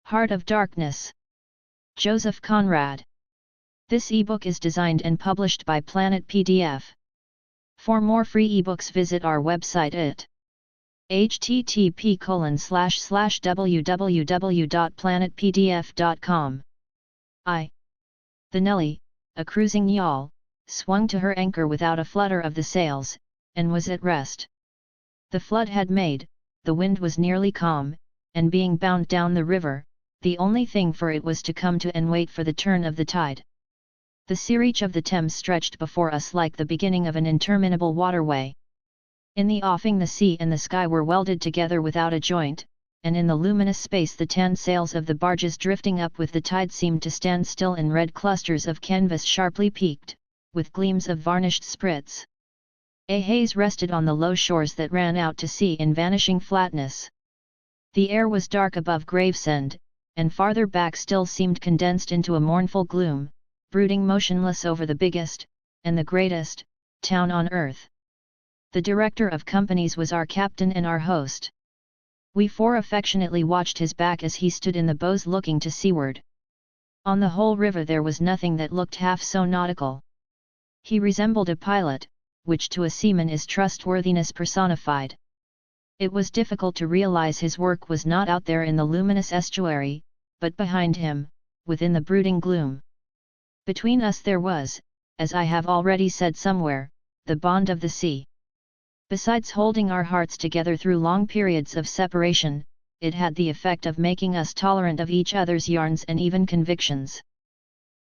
Heart of Darkness. Joseph Conrad. This ebook is designed and published by Planet PDF. For more free ebooks visit our website at http://www.planetpdf.com. The Nelly, a cruising yawl, swung to her anchor without a flutter of the sails, and was at rest. The flood had made, the wind was nearly calm, and being bound down the river, the only thing for it was to come to and wait for the turn of the tide. The sea reach of the Thames stretched before us like the beginning of an interminable waterway. In the offing the sea and the sky were welded together without a joint, and in the luminous space the tan sails of the barges drifting up with the tide seemed to stand still in red clusters of canvas sharply peaked, with gleams of varnished sprits. A haze rested on the low shores that ran out to sea in vanishing flatness. The air was dark above Gravesend, and farther back still seemed condensed into a mournful gloom, brooding motionless over the biggest, and the greatest, town on earth. The director of companies was our captain and our host. We four affectionately watched his back as he stood in the bows looking to seaward. On the whole river there was nothing that looked half so nautical. He resembled a pilot, which to a seaman is trustworthiness personified. It was difficult to realize his work was not out there in the luminous estuary, but behind him, within the brooding gloom. Between us there was, as I have already said somewhere, the bond of the sea. Besides holding our hearts together through long periods of separation, it had the effect of making us tolerant of each other's yarns and even convictions.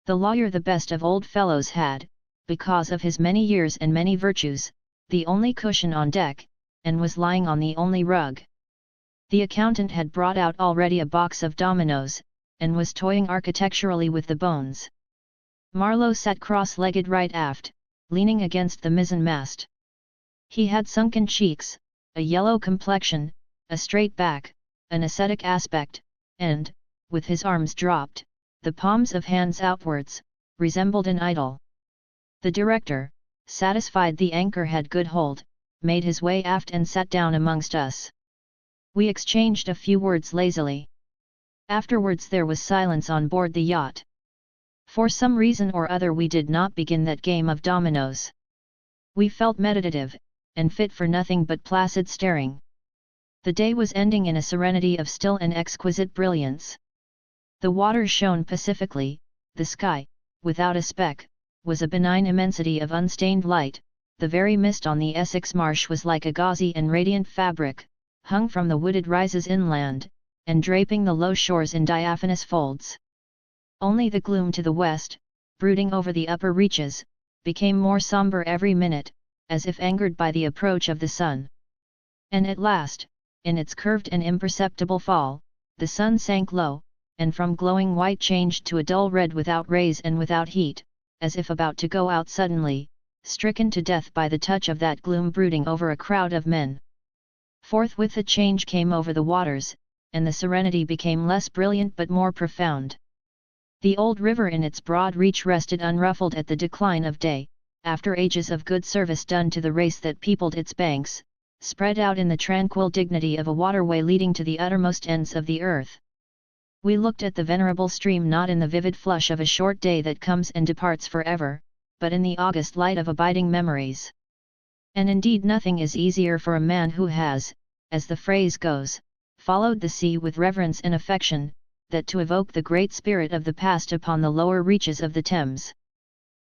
The lawyer, the best of old fellows, had, because of his many years and many virtues, the only cushion on deck, and was lying on the only rug. The accountant had brought out already a box of dominoes, and was toying architecturally with the bones. Marlowe sat cross-legged right aft, leaning against the mizzen-mast. He had sunken cheeks, a yellow complexion, a straight back, an ascetic aspect, and, with his arms dropped, the palms of hands outwards, resembled an idol. The director, satisfied the anchor had good hold, made his way aft and sat down amongst us. We exchanged a few words lazily. Afterwards there was silence on board the yacht. For some reason or other we did not begin that game of dominoes. We felt meditative, and fit for nothing but placid staring. The day was ending in a serenity of still and exquisite brilliance. The waters shone pacifically, the sky, without a speck, was a benign immensity of unstained light, the very mist on the Essex marsh was like a gauzy and radiant fabric, hung from the wooded rises inland, and draping the low shores in diaphanous folds. Only the gloom to the west, brooding over the upper reaches, became more sombre every minute, as if angered by the approach of the sun. And at last, in its curved and imperceptible fall, the sun sank low, and from glowing white changed to a dull red without rays and without heat, as if about to go out suddenly, stricken to death by the touch of that gloom brooding over a crowd of men. Forthwith a change came over the waters, and the serenity became less brilliant but more profound. The old river in its broad reach rested unruffled at the decline of day, after ages of good service done to the race that peopled its banks, spread out in the tranquil dignity of a waterway leading to the uttermost ends of the earth. We looked at the venerable stream not in the vivid flush of a short day that comes and departs forever, but in the august light of abiding memories. And indeed nothing is easier for a man who has, as the phrase goes, followed the sea with reverence and affection, than to evoke the great spirit of the past upon the lower reaches of the Thames.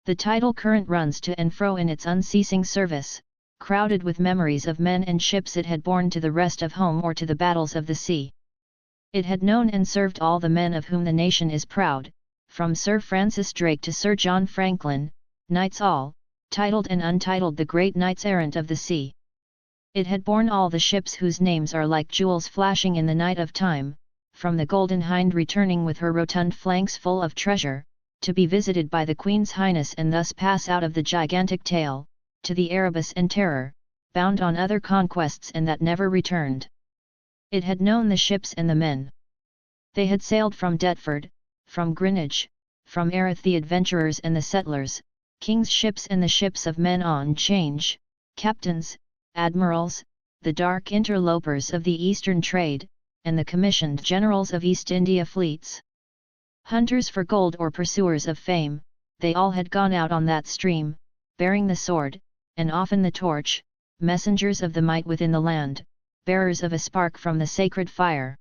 The tidal current runs to and fro in its unceasing service, crowded with memories of men and ships it had borne to the rest of home or to the battles of the sea. It had known and served all the men of whom the nation is proud, from Sir Francis Drake to Sir John Franklin, knights all, titled and untitled, the great knights-errant of the sea. It had borne all the ships whose names are like jewels flashing in the night of time, from the Golden Hind returning with her rotund flanks full of treasure, to be visited by the Queen's Highness and thus pass out of the gigantic tale, to the Erebus and Terror, bound on other conquests and that never returned. It had known the ships and the men. They had sailed from Deptford, from Greenwich, from Erith, the adventurers and the settlers, king's ships and the ships of men on change, captains, admirals, the dark interlopers of the eastern trade, and the commissioned generals of East India fleets. Hunters for gold or pursuers of fame, they all had gone out on that stream, bearing the sword, and often the torch, messengers of the might within the land, bearers of a spark from the sacred fire.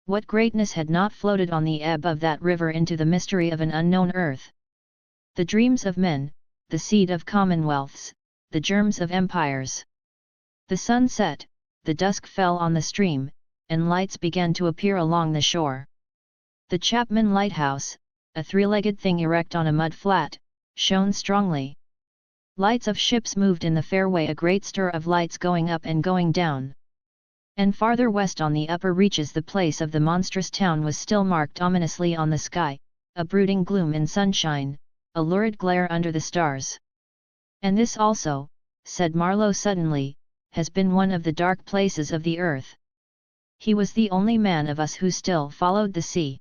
What greatness had not floated on the ebb of that river into the mystery of an unknown earth? The dreams of men, the seed of commonwealths, the germs of empires. The sun set, the dusk fell on the stream, and lights began to appear along the shore. The Chapman Lighthouse, a three-legged thing erect on a mud flat, shone strongly. Lights of ships moved in the fairway, a great stir of lights going up and going down. And farther west on the upper reaches the place of the monstrous town was still marked ominously on the sky, a brooding gloom in sunshine, a lurid glare under the stars. And this also, said Marlowe suddenly, has been one of the dark places of the earth. He was the only man of us who still followed the sea.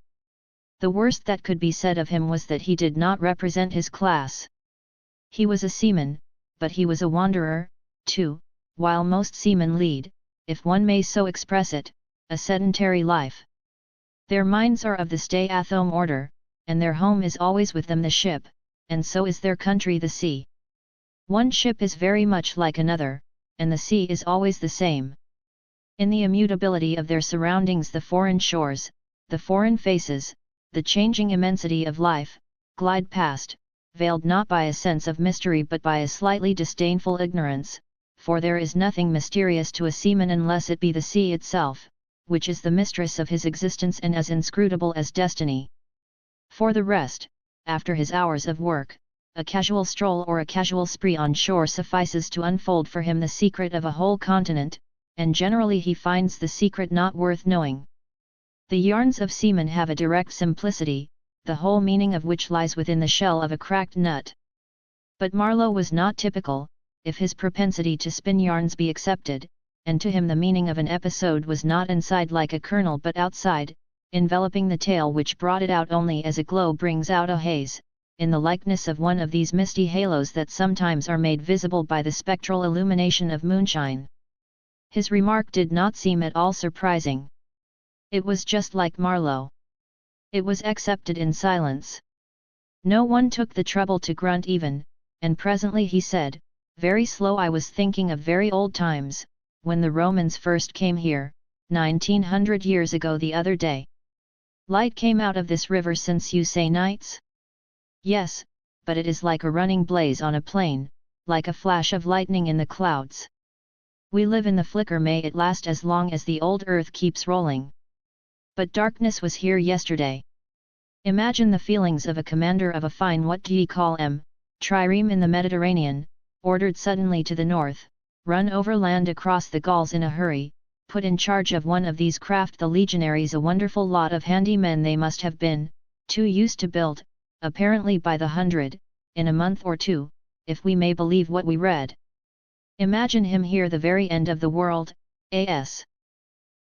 The worst that could be said of him was that he did not represent his class. He was a seaman, but he was a wanderer, too, while most seamen lead, if one may so express it, a sedentary life. Their minds are of the stay-at-home order, and their home is always with them, the ship, and so is their country, the sea. One ship is very much like another, and the sea is always the same. In the immutability of their surroundings, the foreign shores, the foreign faces, the changing immensity of life, glide past, veiled not by a sense of mystery but by a slightly disdainful ignorance, for there is nothing mysterious to a seaman unless it be the sea itself, which is the mistress of his existence and as inscrutable as destiny. For the rest, after his hours of work, a casual stroll or a casual spree on shore suffices to unfold for him the secret of a whole continent, and generally he finds the secret not worth knowing. The yarns of seamen have a direct simplicity, the whole meaning of which lies within the shell of a cracked nut. But Marlowe was not typical, if his propensity to spin yarns be accepted, and to him the meaning of an episode was not inside like a kernel but outside, enveloping the tale which brought it out only as a glow brings out a haze, in the likeness of one of these misty halos that sometimes are made visible by the spectral illumination of moonshine. His remark did not seem at all surprising. It was just like Marlowe. It was accepted in silence. No one took the trouble to grunt even, and presently he said, "Very slow. I was thinking of very old times, when the Romans first came here, 1900 years ago the other day. Light came out of this river, since you say nights?" "Yes, but it is like a running blaze on a plain, like a flash of lightning in the clouds. We live in the flicker, may it last as long as the old earth keeps rolling. But darkness was here yesterday. Imagine the feelings of a commander of a fine what d'ye call 'em, trireme in the Mediterranean, ordered suddenly to the north, run overland across the Gauls in a hurry, put in charge of one of these craft the legionaries, a wonderful lot of handy men they must have been, too used to build, apparently by the hundred, in a month or two, if we may believe what we read. Imagine him here, the very end of the world, as